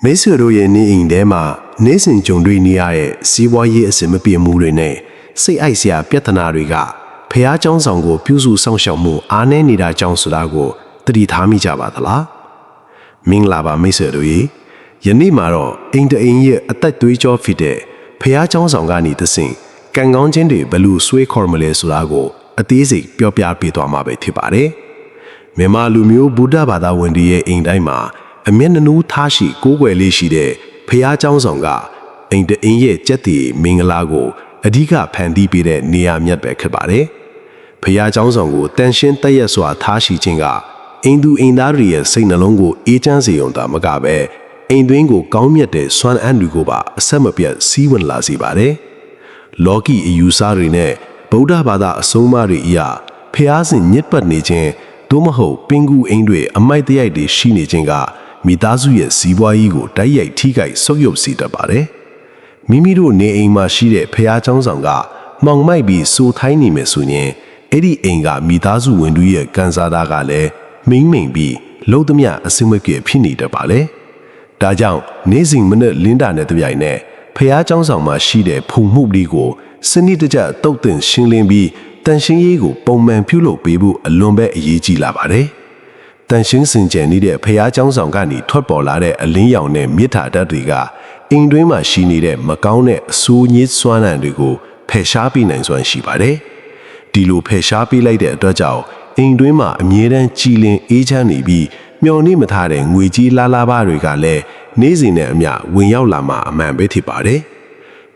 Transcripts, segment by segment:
မိတ်ဆွေတို့ရဲ့နေအိမ်ထဲမှာနေစဉ်ကြုံတွေ့နေရတဲ့စီးပွားရေးအဆင်မပြေမှုတွေနဲ့စိတ်အိုက်စရာပြဿနာတွေကဖះเจ้าဆောင်ကိုပြုစုစောင့်ရှောက်မှုအားနည်းနေတာကြောင့်ဆိုတာကိုသတိထားမိကြပါသလားမင်္ဂလာပါမိတ်ဆွေတို့ရေယနေ့မှာတော့အိမ်တအိမ်ရဲ့အသက်သွေးကြောဖြစ်တဲ့ဖះเจ้าဆောင်ကနေသစဉ်ကံကောင်းခြင်းတွေဘလို့ဆွေးခေါ်မလဲဆိုတာကိုအသေးစိတ်ပြောပြပေးသွားမှာပဲဖြစ်ပါတယ်မြန်မာလူမျိုးဗုဒ္ဓဘာသာဝင်တွေရဲ့အိမ်တိုင်းမှာအမျက်နှာထားရှိကိုးကွယ်လေးရှိတဲ့ဖះเจ้าဆောင်ကအိမ်တအိမ်ရဲ့ကြက်တီမင်္ဂလာကိုအဓိကဖန်တီးပေးတဲ့နေရာမြတ်ပဲဖြစ်ပါတယ်ဖះเจ้าဆောင်ကိုတန်ရှင်းတည့်ရစွာထားရှိခြင်းကအိမ်သူအိမ်သားတွေရဲ့စိတ်နှလုံးကိုအေးချမ်းစေုံသာမကပဲအိမ်တွင်းကိုကောင်းမြတ်တဲ့စွမ်းအံ့တွေကိုပါအဆက်မပြတ်စီးဝင်လာစေပါတယ်လောကီအယူဆတွေနဲ့ဗုဒ္ဓဘာသာအဆုံးအမတွေအရဖះစဉ်ညစ်ပတ်နေခြင်းသို့မဟုတ်ပင်ကူအိမ်တွေအမိုက်တရိုက်တွေရှိနေခြင်းကမိသားစုရဲ့စီးပွားရေးကိုတိုက်ရိုက်ထိခိုက်ဆုပ်ယုပ်စေတတ်ပါတယ်မိမိတို့နေအိမ်မှာရှိတဲ့ဖះเจ้าဆောင်ကမှောင်မိုက်ပြီးစိုးထိုင်းနေမယ်ဆိုရင်အဲ့ဒီအိမ်ကမိသားစုဝင်တွေရဲ့ကန်စားတာကလည်းမိမ့်မိန်ပြီးလုံးသမျှအစင်မပြေဖြစ်နေတတ်ပါလေဒါကြောင့်နေစဉ်မနဲ့လင်းတာနဲ့တပြိုင်နက်ဖះเจ้าဆောင်မှာရှိတဲ့ဖုန်မှုလေးကိုစနစ်တကျတုတ်တင်ရှင်းလင်းပြီးတန်ရှင်းရေးကိုပုံမှန်ပြုလုပ်ပေးဖို့အလွန်ပဲအရေးကြီးလာပါတယ်တန်ရှင်းစင်ကြယ်နေတဲ့ဖះเจ้าဆောင်ကနေထွက်ပေါ်လာတဲ့အလင်းရောင်နဲ့မြစ်ထာဓာတ်တွေကအိမ်တွင်းမှာရှိနေတဲ့မကောင်းတဲ့အဆိုးညစ်စွမ်းအံ့တွေကိုဖယ်ရှားပေးနိုင်စွမ်းရှိပါတယ်ဒီလိုဖယ်ရှားပေးလိုက်တဲ့အတွက်ကြောင့်အိမ်တွင်းမှာအမြဲတမ်းကြည်လင်အေးချမ်းနေပြီးမျော်နေမထားတဲ့ငွေကြီးလာလာပါတွေကလည်းနေ့စဉ်နဲ့အမျှဝင်ရောက်လာမှအမှန်ပဲဖြစ်ပါတယ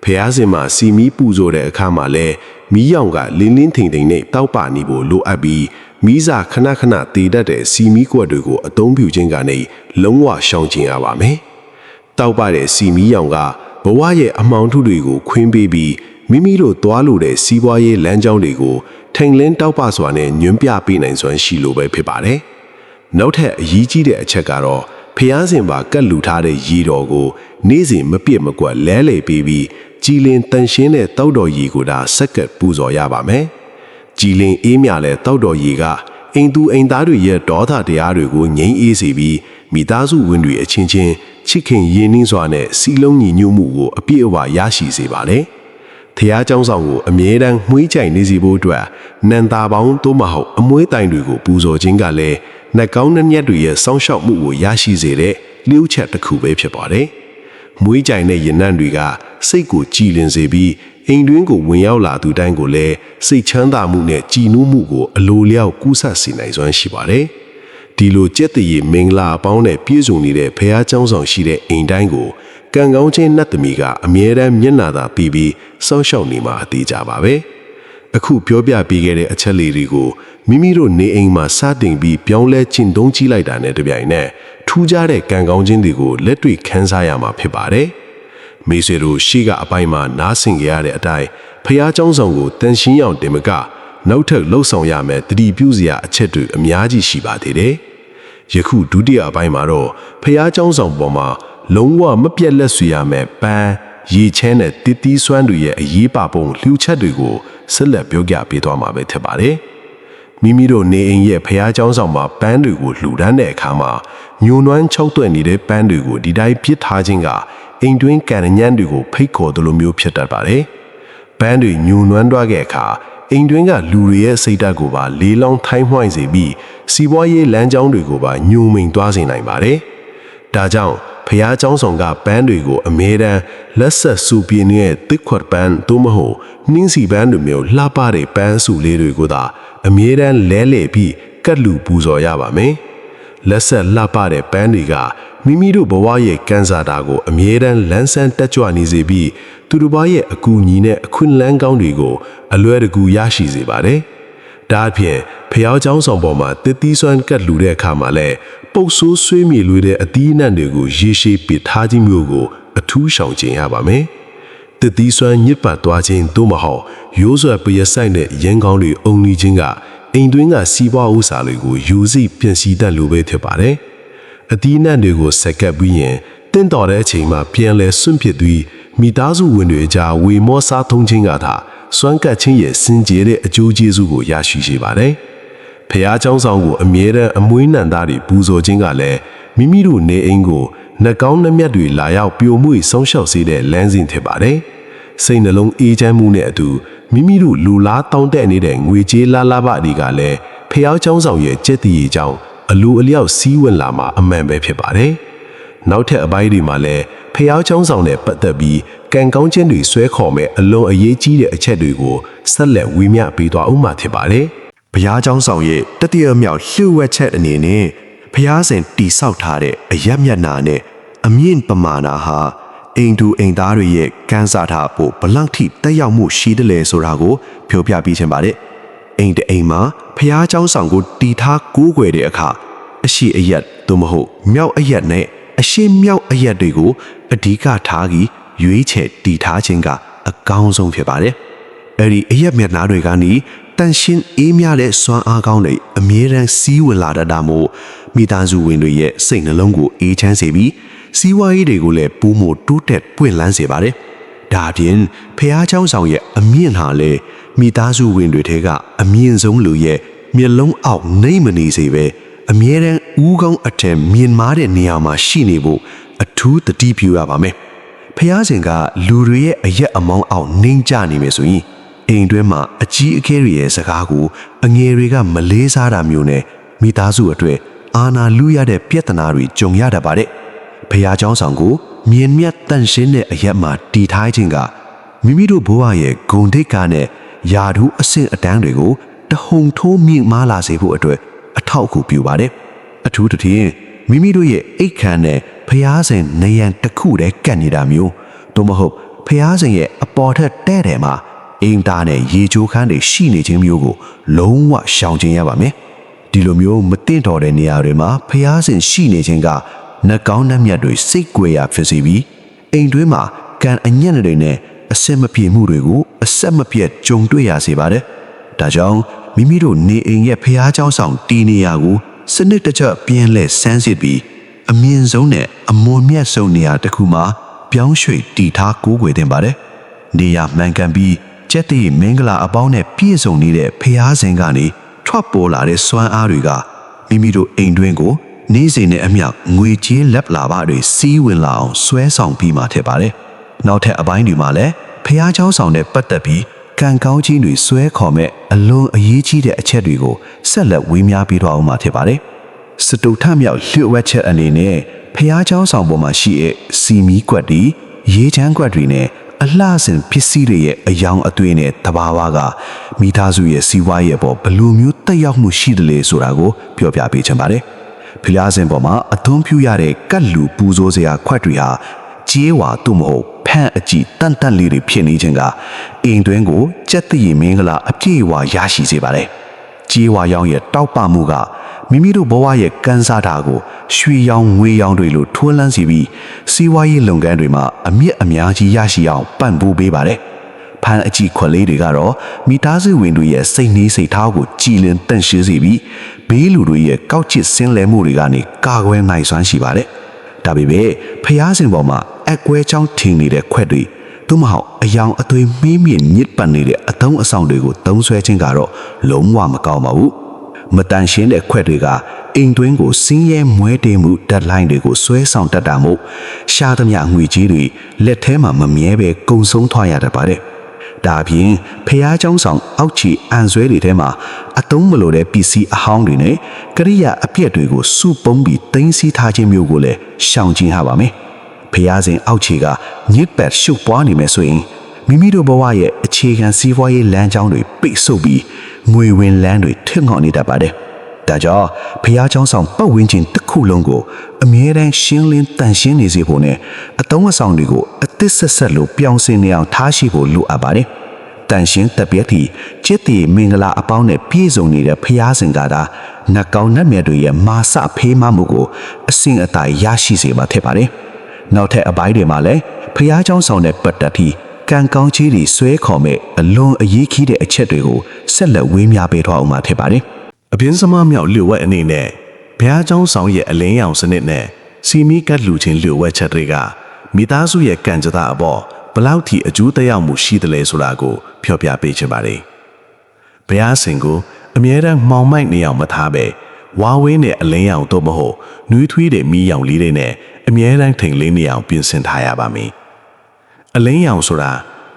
်ဖះစဉ်မှာစီမီပူဇော်တဲ့အခါမှာလည်းမီးရောင်ကလင်းလင်းထိန်ထိန်နဲ့တောက်ပနေဖို့လိုအပ်ပြီးမီးစာခဏခဏတည်တတ်တဲ့စီမီကွက်တွေကိုအသုံးပြုခြင်းကနေလုံးဝရှောင်ကျဉ်ရပါမယ်တောက်ပတဲ့စီမီရောင်ကဘဝရဲ့အမှောင်ထုတွေကိုခွင်းပေးပြီးမိမိတို့သွားလို့တဲ့စီးပွားရေးလမ်းကြောင်းတွေကိုထိန်လင်းတောက်ပစွာနဲ့ညွှန်းပြပေးနိုင်စွမ်းရှိလိုပဲဖြစ်ပါတယ်နောက်ထပ်အရေးကြီးတဲ့အချက်ကတော့ဖះစဉ်ပါကတ်လူထားတဲ့ရေတော်ကိုနေ့စဉ်မပြစ်မကွက်လဲလှယ်ပေးပြီးကြည်လင်တန်ရှင်းတဲ့တောက်တော်ရေကိုဒါစက္ကပ်ပူဇော်ရပါမယ်ကြည်လင်အေးမြတဲ့တောက်တော်ရေကအိမ်သူအိမ်သားတွေရဲ့ဒေါသတရားတွေကိုငြိမ်းအေးစေပြီးမိသားစုဝင်တွေအချင်းချင်းချစ်ခင်ရင်းနှီးစွာနဲ့စီလုံးညီညွတ်မှုကိုအပြည့်အဝရရှိစေပါတယ်ဖះเจ้าဆောင်ကိုအမြဲတမ်းမှွေးကြိုင်နေစီဖို့အတွက်နန္တာပေါင်းသို့မဟုတ်အမွေးတိုင်တွေကိုပူဇော်ခြင်းကလည်းနှကောင်းနှမျက်တွေရဲ့စောင့်ရှောက်မှုကိုရရှိစေတဲ့လျှို့ချက်တစ်ခုပဲဖြစ်ပါတယ်။မွေးကြိုင်တဲ့ရင်နှံ့တွေကစိတ်ကိုကြည်လင်စေပြီးအိမ်တွင်းကိုဝင်ရောက်လာသူတိုင်းကိုလည်းစိတ်ချမ်းသာမှုနဲ့ကြည်နူးမှုကိုအလိုလျောက်ကူးဆက်စေနိုင်စွမ်းရှိပါတယ်။ဒီလိုကြက်တည်မင်္ဂလာအပေါင်းနဲ့ပြည့်စုံနေတဲ့ဖះเจ้าဆောင်ရှိတဲ့အိမ်တိုင်းကိုကံကောင်းခြင်းနတ်သမီးကအမြဲတမ်းမျက်နှာသာပြီးစောင့်ရှောက်နေမှာအသေးကြပါပဲ။အခုပြောပြပေးခဲ့တဲ့အချက်လေးတွေကိုမိမိတို့နေအိမ်မှာစတင်ပြီးပြောင်းလဲကျင့်သုံးကြည့်လိုက်တာနဲ့တပြိုင်နက်ထူးခြားတဲ့ကံကောင်းခြင်းတွေကိုလက်တွေ့ခန်းစားရမှာဖြစ်ပါတယ်။မိတ်ဆွေတို့ရှေ့ကအပိုင်းမှာနားဆင်ကြရတဲ့အတိုင်းဖះเจ้าဆောင်ကိုတန်ရှင်းအောင်တင်မကနောက်ထပ်လှုပ်ဆောင်ရမယ်တတိပြုစရာအချက်တွေအများကြီးရှိပါသေးတယ်။ယခုဒုတိယအပိုင်းမှာတော့ဖះเจ้าဆောင်ပေါ်မှာလုံးဝမပြတ်လက်ဆွေရမယ်ပန်းရေချမ်းတဲ့တစ်တီးစွမ်းတွေရဲ့အရေးပါပုံလှူချက်တွေကိုဆက်လက်ပြောပြပေးသွားမှာပဲဖြစ်ပါတယ်။မိမိတို့နေအိမ်ရဲ့ဖះเจ้าဆောင်မှာပန်းတွေကိုလှူဒန်းတဲ့အခါမှာညှို့နွမ်းချောက်သွဲ့နေတဲ့ပန်းတွေကိုဒီတိုင်းပစ်ထားခြင်းကအိမ်တွင်းကံညံ့တွေကိုဖိတ်ခေါ်သလိုမျိုးဖြစ်တတ်ပါတယ်။ပန်းတွေညှို့နွမ်းသွားတဲ့အခါအိမ်တွင်းကလူတွေရဲ့စိတ်ဓာတ်ကိုပါလေးလောင်းထိုင်းမှိုင်းစေပြီးစီးပွားရေးလမ်းကြောင်းတွေကိုပါညှို့မိန်သွားစေနိုင်ပါတယ်။ဒါကြောင့်ဖះเจ้าဆောင်ကပန်းတွေကိုအမြဲတမ်းလက်ဆက်စူပြင်းနေတဲ့တစ်ခွက်ပန်းသို့မဟုတ်နှင်းစီပန်းလိုမျိုးလှပတဲ့ပန်းစုလေးတွေကိုသာအမြဲတမ်းလဲလှယ်ပြီးကတ်လူပူဇော်ရပါမယ်။လက်ဆက်လှပတဲ့ပန်းတွေကမိမိတို့ဘဝရဲ့ကံစားတာကိုအမြဲတမ်းလန်းဆန်းတက်ကြွနေစေပြီးသူတို့ဘာရဲ့အကူအညီနဲ့အခွင့်လန်းကောင်းတွေကိုအလွယ်တကူရရှိစေပါတယ်။ဒါအပြင်ဖះเจ้าဆောင်ပေါ်မှာတစ်သီးစွမ်းကတ်လူတဲ့အခါမှာလည်းပုတ်ဆိုးဆွေးမြေလွေတဲ့အသီးနှံတွေကိုရေရှည်ပစ်ထားခြင်းမျိုးကိုအထူးရှောင်ကျဉ်ရပါမယ်။တစ်သီးစွမ်းညစ်ပတ်သွားခြင်းသို့မဟုတ်ရိုးစွာပရဆိုင်တဲ့ရန်ကောင်းတွေအုံနေခြင်းကအိမ်တွင်းကစီးပွားဥစ္စာတွေကိုယူစီပြင်စီတတ်လိုပဲဖြစ်ပါတယ်။အသီးနှံတွေကိုဆက်ကပ်ပြီးရင်တင့်တော်တဲ့အချိန်မှာပြန်လဲစွန့်ပစ်ပြီးမိသားစုဝင်တွေကြားဝေမောစားထုံးခြင်းကသာစွမ်းကပ်ခြင်းရဲ့စင်ကြယ်တဲ့အကျိုးကျေးဇူးကိုရရှိစေပါတယ်။ဖះเจ้าဆောင်ကိုအမြဲတမ်းအမွှေးနံသားတွေပူဇော်ခြင်းကလည်း မိမိတို့နေအိမ်ကိုနှကောင်းနှမျက်တွေလာရောက်ပြိုမှုဆုံးရှောက်စေတဲ့လမ်းစဉ်ဖြစ်ပါတယ်။စိတ်နှလုံးအေးချမ်းမှုနဲ့အတူမိမိတို့လူလားတောင်းတနေတဲ့ငွေကြေးလာပတွေကလည်းဖျောက်ချောင်းဆောင်ရဲ့ကြက်တည်ကြောင့်အလိုအလျောက်စီးဝင်လာမှာအမှန်ပဲဖြစ်ပါတယ်။နောက်ထပ်အပိုင်းတွေမှာလည်းဖျောက်ချောင်းဆောင်နဲ့ပတ်သက်ပြီးကံကောင်းခြင်းတွေဆွဲခေါ်မဲ့အလွန်အရေးကြီးတဲ့အချက်တွေကိုဆက်လက်ဝေမျှပေးသွားဦးမှာဖြစ်ပါတယ်။ဘုရားကျောင်းဆောင်ရဲ့တတိယမြောက်လှုပ်ဝက်ချက်အနေနဲ့ဘုရားရှင်တိဆောက်ထားတဲ့အယက်မျက်နာနဲ့အမြင့်ပမာဏဟာအိမ်သူအိမ်သားတွေရဲ့ကန်းစားထားဖို့ဘလောက်ထိတက်ရောက်မှုရှိတယ်လဲဆိုတာကိုပြောပြပေးချင်ပါတယ်။အိမ်တအိမ်မှာဘုရားကျောင်းဆောင်ကိုတီထားကိုးကွယ်တဲ့အခါအရှိအယက်သို့မဟုတ်မြောက်အယက်နဲ့အရှိမြောက်အယက်တွေကိုအဓိကထားပြီးရွေးချယ်တီထားခြင်းကအကောင်းဆုံးဖြစ်ပါတယ်။အဲဒီအယက်မျက်နှာတွေကနေတန်ရှင်းအေးမြတဲ့စွမ်းအားကောင်းတဲ့အမြဲတမ်းစီးဝင်လာတတ်တာမို့မိသားစုဝင်တွေရဲ့စိတ်နှလုံးကိုအေးချမ်းစေပြီးစီးပွားရေးတွေကိုလည်းပူးမို့တိုးတက်ပွင့်လန်းစေပါတယ်။ဒါပြင်ဖះเจ้าဆောင်ရဲ့အမြင့်ဟာလေမိသားစုဝင်တွေထဲကအမြင့်ဆုံးလူရဲ့မျက်လုံးအောက်နှိမ့်မနေစေပဲအမြဲတမ်းဦးကောင်းအထက်မြင်မာတဲ့နေရာမှာရှိနေဖို့အထူးတတိပြုရပါမယ်။ဖះရှင်ကလူတွေရဲ့အရက်အမောင်းအောက်နှိမ့်ကျနေမယ်ဆိုရင်အိမ်တွင်းမှာအကြီးအကဲတွေရဲ့စကားကိုအငယ်တွေကမလေးစားတာမျိုးနဲ့မိသားစုအတွက်အာဏာလူရတဲ့ပြဿနာတွေကြုံရတတ်ပါတယ်။ဖះเจ้าဆောင်ကိုမြင်မြတ်တန့်ရှင်းတဲ့အရက်မှာတီထားခြင်းကမိမိတို့ဘဝရဲ့ဂုဏ်သိက္ခာနဲ့ယာဓုအဆင့်အတန်းတွေကိုတဟုန်ထိုးမြင့်မားလာစေဖို့အတွက်အထောက်အကူပြုပါတယ်။အထူးသဖြင့်မိမိတို့ရဲ့အိတ်ခမ်းနဲ့ဖះရှင်နေရန်တစ်ခုတည်းကတ်နေတာမျိုးသို့မဟုတ်ဖះရှင်ရဲ့အပေါ်ထက်တဲ့တယ်မှာအင်းသားနဲ့ရေချိုးခန်းတွေရှိနေခြင်းမျိုးကိုလုံးဝရှောင်ကျဉ်ရပါမယ်။ဒီလိုမျိုးမတင့်တော်တဲ့နေရာတွေမှာဖះရှင်ရှိနေခြင်းကနှကောင်းနှမျက်တွေစိတ်ကြွယ်ရာဖြစ်စေပြီးအိမ်တွင်းမှာကံအညံ့တွေနဲ့အဆက်မပြေမှုတွေကိုအဆက်မပြတ်ကြုံတွေ့ရစေပါတယ်။ဒါကြောင့်မိမိတို့နေအိမ်ရဲ့ဖះเจ้าဆောင်တီးနေရာကိုစနစ်တကျပြန်လဲဆန်းစစ်ပြီးအမြင့်ဆုံးနဲ့အမွန်မြတ်ဆုံးနေရာတစ်ခုမှာပြောင်းရွှေ့တည်ထားကိုးကွယ်တင်ပါတယ်။နေရာမှန်ကန်ပြီးကျက်တဲ့မင်္ဂလာအပေါင်းနဲ့ပြည့်စုံနေတဲ့ဖះရှင်ကနေထွက်ပေါ်လာတဲ့စွမ်းအားတွေကမိမိတို့အိမ်တွင်းကိုနေ့စဉ်နဲ့အမျှငွေကြေးလက်လာပါတွေစီးဝင်လာအောင်ဆွဲဆောင်ပြီးမှထည့်ပါတယ်။နောက်ထပ်အပိုင်းတွေမှာလည်းဖះเจ้าဆောင်နဲ့ပတ်သက်ပြီးကံကောင်းခြင်းတွေဆွဲခေါ်မဲ့အလွန်အရေးကြီးတဲ့အချက်တွေကိုဆက်လက်ဝေမျှပေးတော့အောင်မှထည့်ပါတယ်။စတုထမြောက်လျှို့ဝှက်ချက်အနေနဲ့ဖះเจ้าဆောင်ပေါ်မှာရှိတဲ့စီမီကွက်တွေရေချမ်းကွက်တွေနဲ့အလှဆင်ပစ္စည်းတွေရဲ့အယောင်အသွေးနဲ့တဘာဝကမိသားစုရဲ့စီးပွားရေးပေါ်ဘယ်လိုမျိုးတက်ရောက်မှုရှိတယ်လဲဆိုတာကိုပြောပြပေးချင်ပါတယ်။ဖျားစင်ပေါ်မှာအသွင်ပြရတဲ့ကတ်လူပူဇော်စရာခွက်တွေဟာကြေးဝါသို့မဟုတ်ဖန့်အကြည့်တန်တန်လေးတွေဖြစ်နေခြင်းကအိမ်တွင်းကိုကြက်တည်မင်္ဂလာအပြည့်အဝရရှိစေပါတယ်။ကြေးဝါရောင်ရဲ့တောက်ပမှုကမိမိတို့ဘဝရဲ့ကန်းစားတာကိုရွှေရောင်ငွေရောင်တွေလိုထွန်းလန်းစီပြီးစီးပွားရေးလုပ်ငန်းတွေမှာအမြင့်အများကြီးရရှိအောင်ပံ့ပိုးပေးပါတယ်။ဖန်အကြည့်ခွက်လေးတွေကတော့မိသားစုဝင်တွေရဲ့စိတ်နှီးစိတ်ထားကိုကြည်လင်တန့်ရှင်းစေပြီးဘေးလူတွေရဲ့ကောက်ချစ်ဆင်းလဲမှုတွေကနေကာကွယ်နိုင်စွမ်းရှိပါတယ်။ဒါပေမဲ့ဖျားစင်ပေါ်မှာအကွဲချောင်းထင်နေတဲ့ခွက်တွေသို့မဟုတ်အယောင်အသွေးမင်းမြင့်ညစ်ပတ်နေတဲ့အသုံးအဆောင်တွေကိုသုံးဆွဲခြင်းကတော့လုံးဝမကောင်းပါဘူး။မတန်ရှင်းတဲ့ခွက်တွေကအိမ်တွင်းကိုစင်းရဲမွဲတေမှုဒက်လိုင်းတွေကိုဆွဲဆောင်တတ်တာမို့ရှားသမျှငွေကြီးတွေလက်ထဲမှာမမြဲပဲကုန်ဆုံးသွားရတတ်ပါတယ်။ဒါပြင်ဖះเจ้าဆောင်အောက်ချီအန်ဆွဲတွေထဲမှာအသုံးမလိုတဲ့ပစ္စည်းအဟောင်းတွေနဲ့ကရိယာအပြည့်တွေကိုစုပုံးပြီးတင်းစီထားခြင်းမျိုးကိုလည်းရှောင်ကျဉ်ရပါမယ်။ဖះစဉ်အောက်ချီကညစ်ပတ်ရှုပ်ပွားနေမယ်ဆိုရင်မိမိတို့ဘဝရဲ့အခြေခံစီးပွားရေးလမ်းကြောင်းတွေပိတ်ဆို့ပြီးငွေဝင်လမ်းတွေထင်ငေါ့နေတတ်ပါတယ်။ဒါကြောင့်ဖះเจ้าဆောင်ပတ်ဝန်းကျင်တစ်ခုလုံးကိုအမြဲတမ်းရှင်းလင်းတန့်ရှင်းနေစေဖို့နဲ့အသုံးအဆောင်တွေကိုအသစ်ဆက်ဆက်လို့ပြောင်းစင်နေအောင်ထားရှိဖို့လိုအပ်ပါတယ်။တန်ရှင်းတပြည့်တီจิตတီမင်္ဂလာအပေါင်းနဲ့ပြည့်စုံနေတဲ့ဖះစင်ကသာနှကောင်းနှက်မြတ်တွေရဲ့မာစဖေးမမှုကိုအစင်အတိုင်ရရှိစေမှာဖြစ်ပါတယ်။နောက်ထပ်အပိုင်းတွေမှာလည်းဖះเจ้าဆောင်တဲ့ပတ်သက်ပြီးကံကောင်းကြီးတွေဆွဲခေါ်မဲ့အလွန်အရေးကြီးတဲ့အချက်တွေကိုဆက်လက်ဝေးများပေးထားအောင်မှာဖြစ်ပါတယ်။အပြင်းစမမြောက်လျှို့ဝှက်အနေနဲ့ဘုရားကျောင်းဆောင်ရဲ့အလင်းရောင်စနစ်နဲ့စီမီကတ်လူချင်းလျှို့ဝှက်ချက်တွေကမိသားစုရဲ့ကံကြမ္မာအပေါ်ဘလောက်ထိအကျိုးသက်ရောက်မှုရှိတယ်လဲဆိုတာကိုဖျော်ပြပေးချင်ပါတယ်။ဘုရားရှင်ကိုအမြဲတမ်းမှောင်မိုက်နေအောင်မထားပဲဝ ဝါဝင်းနဲ့အလင်းရောင်တော့မဟုတ်နွေးထွေးတဲ့မီးရောင်လေးတွေနဲ့အမြဲတမ်းထိန်လင်းနေအောင်ပြင်ဆင်ထားရပါမယ်။အလင်းရောင်ဆိုတ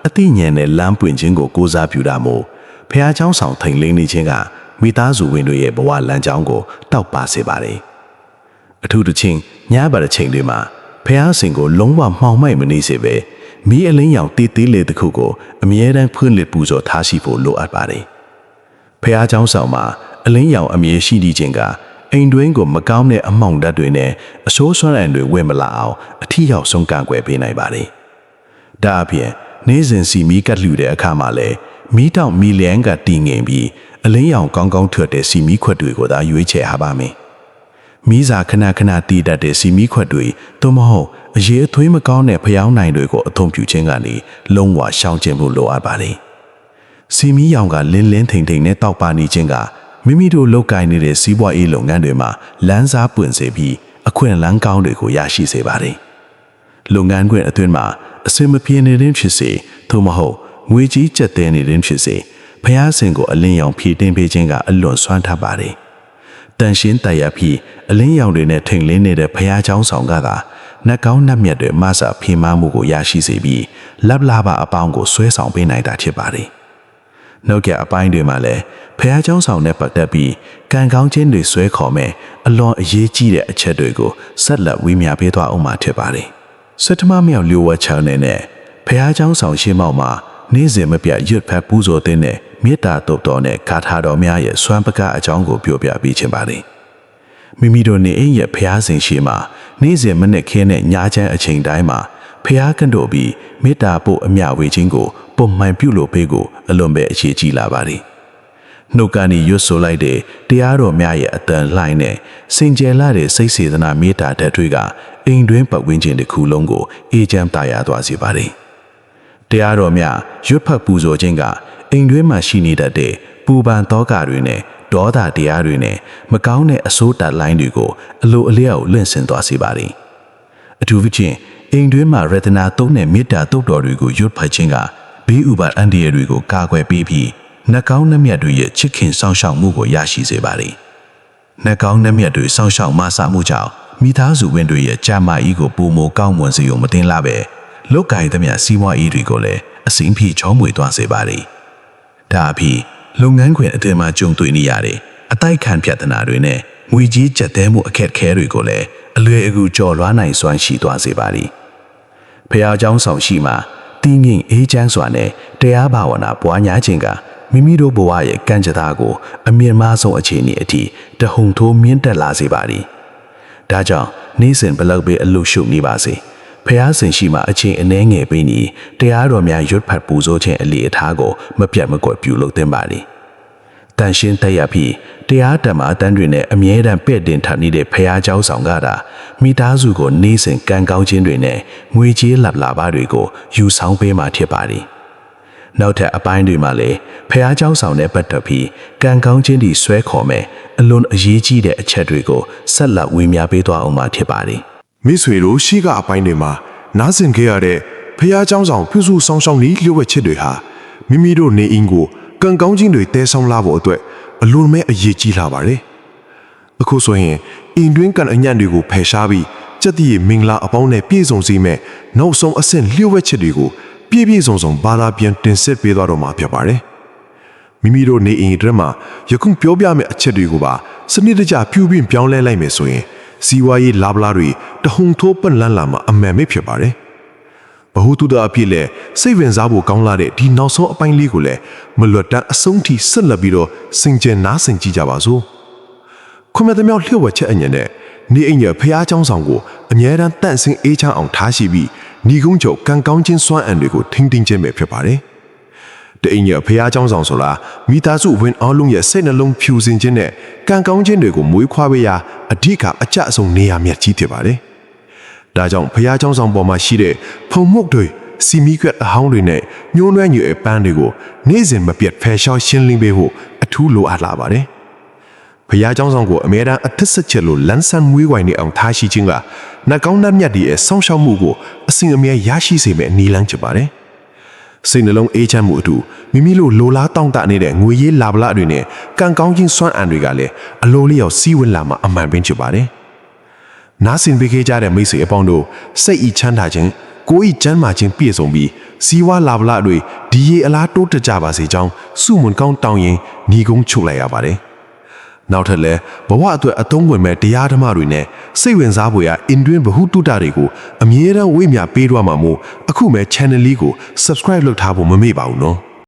ာအသိဉာဏ်နဲ့လမ်းပွင့်ခြင်းကိုကိုးစားပြုတာမို့ဖះเจ้าဆောင်ထိန်လင်းနေခြင်းကမိသားစုဝင်တွေရဲ့ဘဝလမ်းကြောင်းကိုတောက်ပစေပါတယ်။အထူးသဖြင့်ညဘက်တဲ့ချိန်တွေမှာဖះစင်ကိုလုံးဝမှောင်မိုက်မနေစေပဲမီးအလင်းရောင်တီးတီးလေးတစ်ခုကိုအမြဲတမ်းဖွင့်လှစ်ပူဇော်ထားရှိဖို့လိုအပ်ပါတယ်။ဖះเจ้าဆောင်မှာအလင်းရောင်အမြဲရှိနေခြင်းကအိမ်တွင်းကိုမကောင်းတဲ့အမှောင်ဓာတ်တွေနဲ့အဆိုးဆွမ်းအံတွေဝင်မလာအောင်အထီးရောက်ဆုံးကန့်ကွယ်ပေးနိုင်ပါတယ်။ဒါအပြင်နေ့စဉ်စီမီးကတ်လှူတဲ့အခါမှာလည်းမီးတောင်မီလျံကတည်ငြိမ်ပြီးအလင်းရောင်ကောင်းကောင်းထွက်တဲ့စီမီးခွက်တွေကိုသာရွေးချယ်ရပါမယ်။မီးစာခဏခဏတည်တတ်တဲ့စီမီးခွက်တွေသို့မဟုတ်အရေးအသွေးမကောင်းတဲ့ဖျောင်းနိုင်တွေကိုအသုံးပြုခြင်းကနေလုံးဝရှောင်ကျဉ်မှုလိုအပ်ပါတယ်။စီမီးရောင်ကလင်းလင်းထိန်ထိန်နဲ့တောက်ပနေခြင်းကမိမိတို့လုပ်ကိုင်နေတဲ့စီးပွားရေးလုပ်ငန်းတွေမှာလမ်းစားပွင့်စေပြီးအခွင့်အလမ်းကောင်းတွေကိုရရှိစေပါတယ်။လုပ်ငန်းခွင်အတွင်းမှာအစင်မပြေနေတဲ့ဖြစ်စေသို့မဟုတ်ငွေကြီးကျပ်တဲ့နေတဲ့ဖြစ်စေဖျားစင်ကိုအလင်းရောင်ဖြည့်တင်းပေးခြင်းကအလွန်ဆွမ်းထပ်ပါတယ်။တန်ရှင်းတရားဖြည့်အလင်းရောင်တွေနဲ့ထိန်လင်းနေတဲ့ဖျားเจ้าဆောင်ကသာနှက်ကောင်းနှက်မြတ်တွေမဆာဖြေမမှုကိုရရှိစေပြီးလက်လာပါအပေါင်းကိုဆွဲဆောင်ပေးနိုင်တာဖြစ်ပါတယ်။နောက်ကအပိုင်းတွေမှာလည်းဖះเจ้าဆောင်နဲ့ပတ်သက်ပြီးကံကောင်းခြင်းတွေဆွဲခေါ်မဲ့အလွန်အရေးကြီးတဲ့အချက်တွေကိုဆက်လက်ဝေမျှပေးသွားအောင်မှာဖြစ်ပါတယ်။စက်တမမြောက်လျှို့ဝှက်ချောင်းနဲ့ဖះเจ้าဆောင်ရှင်းမောက်မှာနေ့စဉ်မပြတ်ရွတ်ဖက်ပူဇော်တဲ့မေတ္တာတုတ်တော်နဲ့ဂါထာတော်များရဲ့စွမ်းပကအကြောင်းကိုပြောပြပေးခြင်းပါတယ်။မိမိတို့နေအိမ်ရဲ့ဖះစဉ်ရှိမှာနေ့စဉ်မနေ့ခင်းနဲ့ညချမ်းအချိန်တိုင်းမှာဖះကန့်တို့ပြီးမေတ္တာပို့အမြဝေခြင်းကိုပုံမှန်ပြုလုပ်ပေးကိုအလွန်ပဲအခြေကြီးလာပါတယ်။နှုတ်ကနေရွတ်ဆိုလိုက်တဲ့တရားတော်များရဲ့အတန်လှိုင်းနဲ့စင်ကြယ်လာတဲ့စိတ်စေတနာမေတ္တာဓာတ်တွေကအိမ်တွင်းပတ်ဝန်းကျင်တစ်ခုလုံးကိုအေးချမ်းသာယာသွားစေပါတယ်။တရားတော်များရွတ်ဖတ်ပူဇော်ခြင်းကအိမ်တွင်းမှာရှိနေတတ်တဲ့ပူပန်သောကတွေနဲ့ဒေါသတရားတွေနဲ့မကောင်းတဲ့အဆိုးတတ်လိုင်းတွေကိုအလိုအလျောက်လွင့်စင်သွားစေပါတယ်။အထူးသဖြင့်အိမ်တွင်းမှာရတနာသုံးတဲ့မေတ္တာတုတ်တော်တွေကိုရွတ်ဖတ်ခြင်းကဘေးဥပါဒ်အန္တရာယ်တွေကိုကာကွယ်ပေးပြီးနှက်ကောင်းနှက်မြတ်တွေရဲ့ချစ်ခင်စောင့်ရှောက်မှုကိုရရှိစေပါတယ်။နှက်ကောင်းနှက်မြတ်တွေစောင့်ရှောက်မဆာမှုကြောင့်မိသားစုဝင်တွေရဲ့ကြာမကြီးကိုပုံမကောင်းမွန်စေုံမတင်လာပဲလုတ်ကိုင်သမျှစီးပွားရေးတွေကိုလည်းအစိမ်းဖြည့်ချောမွေသွားစေပါတယ်။ဒါအပြင်လုပ်ငန်းခွင်အတွင်းမှာကြုံတွေ့နေရတဲ့အတိုက်ခံပြဿနာတွေနဲ့ငွေကြီးကျပ်တဲမှုအခက်အခဲတွေကိုလည်းအလွယ်အကူကျော်လွှားနိုင်စွမ်းရှိသွားစေပါတယ်။ဖះเจ้าဆောင်ရှိမှာတည်ငြိမ်အေးချမ်းစွာနဲ့တရားဘာဝနာပွားများခြင်းကမိမိတို့ဘဝရဲ့ကံကြတာကိုအမြင့်မားဆုံးအခြေအနေအထိတဟုန်ထိုးမြင့်တက်လာစေပါသည်။ဒါကြောင့်နေ့စဉ်ဘလောက်ပဲအလို့ရှုပ်နေပါစေဖះစင်ရှိမှာအချိန်အနည်းငယ်ပေးနေတရားတော်များရွတ်ဖတ်ပူဇော်ခြင်းအလေအထားကိုမပြတ်မကွက်ပြုလုပ်သင့်ပါသည်။တန်ရှင်းတရားပြီးတရားဓမ္မအတန်းတွေနဲ့အမြဲတမ်းပဲ့တင်ထားနေတဲ့ဖះเจ้าဆောင်ကတာမိသားစုကိုနေ့စဉ်ကံကောင်းခြင်းတွေနဲ့ငွေကြေးလှလာပါတွေကိုယူဆောင်ပေးမှဖြစ်ပါသည်။နောက်ထပ်အပိုင်းတွေမှာလည်းဖះเจ้าဆောင်နဲ့ပတ်သက်ပြီးကံကောင်းခြင်းတွေဆွဲခေါ်မဲ့အလွန်အရေးကြီးတဲ့အချက်တွေကိုဆက်လက်ဝေမျှပေးသွားအောင်မှဖြစ်ပါသည်။မိတ်ဆွေတို့ရှိကအပိုင်းတွေမှာနားဆင်ခဲ့ရတဲ့ဖះเจ้าဆောင်ပြုစုဆောင်ရှောက်နည်းလျှို့ဝှက်ချက်တွေဟာမိမိတို့နေအိမ်ကိုကံကောင်းခြင်းတွေတဲဆောင်လာဖို့အတွက်အလွန်မဲ့အရေးကြီးလာပါတယ်။အခုဆိုရင်အိမ်တွင်းကံအညံ့တွေကိုဖယ်ရှားပြီးစက်တည်မင်္ဂလာအပေါင်းနဲ့ပြည့်စုံစေမဲ့နောက်ဆုံးအဆင့်လျှို့ဝှက်ချက်တွေကိုပြည့်ပြည့်စုံစုံဘာသာပြန်တင်ဆက်ပေးသွားတော့မှာဖြစ်ပါတယ်။မိမိတို့နေအိမ်အတွင်းမှာယခုပြောပြမယ့်အချက်တွေကိုပါစနစ်တကျပြုပြင်ပြောင်းလဲလိုက်မယ်ဆိုရင်စီဝါရေးလာဗလာတွေတဟုန်ထိုးပန့်လန်းလာမှာအမှန်ပဲဖြစ်ပါတယ်။ဘဟုတုတအဖြစ်လဲစိတ်ဝင်စားဖို့ကောင်းလာတဲ့ဒီနောက်ဆုံးအပိုင်းလေးကိုလည်းမလွတ်တမ်းအဆုံးထိဆက်လက်ပြီးတော့စင်ကြယ်နားဆင်ကြည့်ကြပါစို့။ခွန်မြတ်သမြောက်လျှို့ဝှက်ချက်အညံနဲ့နေအိမ်ရဲ့ဖះเจ้าဆောင်ကိုအမြဲတမ်းတန့်စင်အေးချမ်းအောင်ထားရှိပြီးညီကုန်းချုပ်ကံကောင်းခြင်းစွမ်းအံတွေကိုထိန်းသိမ်းခြင်းပဲဖြစ်ပါတယ်။တအိမ်ရဲ့ဖះเจ้าဆောင်ဆိုတာမိသားစုဝင်အားလုံးရဲ့စိတ်နှလုံးဖြူစင်ခြင်းနဲ့ကံကောင်းခြင်းတွေကိုမွေးခွာပေးရာအဓိကအကျအဆုံးနေရာမြတ်ကြီးဖြစ်ပါတယ်။ဒါကြောင့်ဖះเจ้าဆောင်ပေါ်မှာရှိတဲ့ဖုံမှုတ်တွေစီမီကွက်အဟောင်းတွေနဲ့ညှိုးနှွမ်းညွယ်ပန်းတွေကိုနေ့စဉ်မပြတ်ဖယ်ရှားရှင်းလင်းပေးဖို့အထူးလိုအပ်လာပါတယ်။ဖះเจ้าဆောင်ကိုအမြဲတမ်းအထက်ဆက်ချက်လို့လန်းဆန်းမွေးဝိုင်နေအောင်ထားရှိခြင်းကနှကောင်းနှမြတ်ရဲ့ဆောင်းရှောက်မှုကိုအစဉ်အမြဲရရှိစေမယ့်နည်းလမ်းဖြစ်ပါတယ်။ စိတ်နှလုံးအေးချမ်းမှုအတူမိမိလိုလိုလားတောင့်တနေတဲ့ငွေရေးလာပလတွေနဲ့ကံကောင်းခြင်းစွမ်းအံတွေကလည်းအလိုလျောက်စီးဝင်လာမှအမှန်ပင်ဖြစ်ပါတယ်။နားဆင်ပေးခဲ့ကြတဲ့မိတ်ဆွေအပေါင်းတို့စိတ်ဤချမ်းသာခြင်းကိုယ်ဤကျမ်းမာခြင်းပြည့်စုံပြီးစီးဝါလာပလတွေဒီရေအလားတိုးတက်ကြပါစေကြောင်းဆုမွန်ကောင်းတောင်းရင်ညီကုန်းချုပ်လိုက်ရပါတယ်။နောက်ထပ်လည်းဘဝအတွက်အသုံးဝင်မဲ့တရားဓမ္မတွေနဲ့စိတ်ဝင်စားဖွယ်ရာအင်တွင်းဗဟုတုတတွေကိုအမြဲတမ်းဝေမျှပေးတော့မှာမို့အခုမဲ့ channel လေးကို subscribe လုပ်ထားဖို့မမေ့ပါဘူးနော်။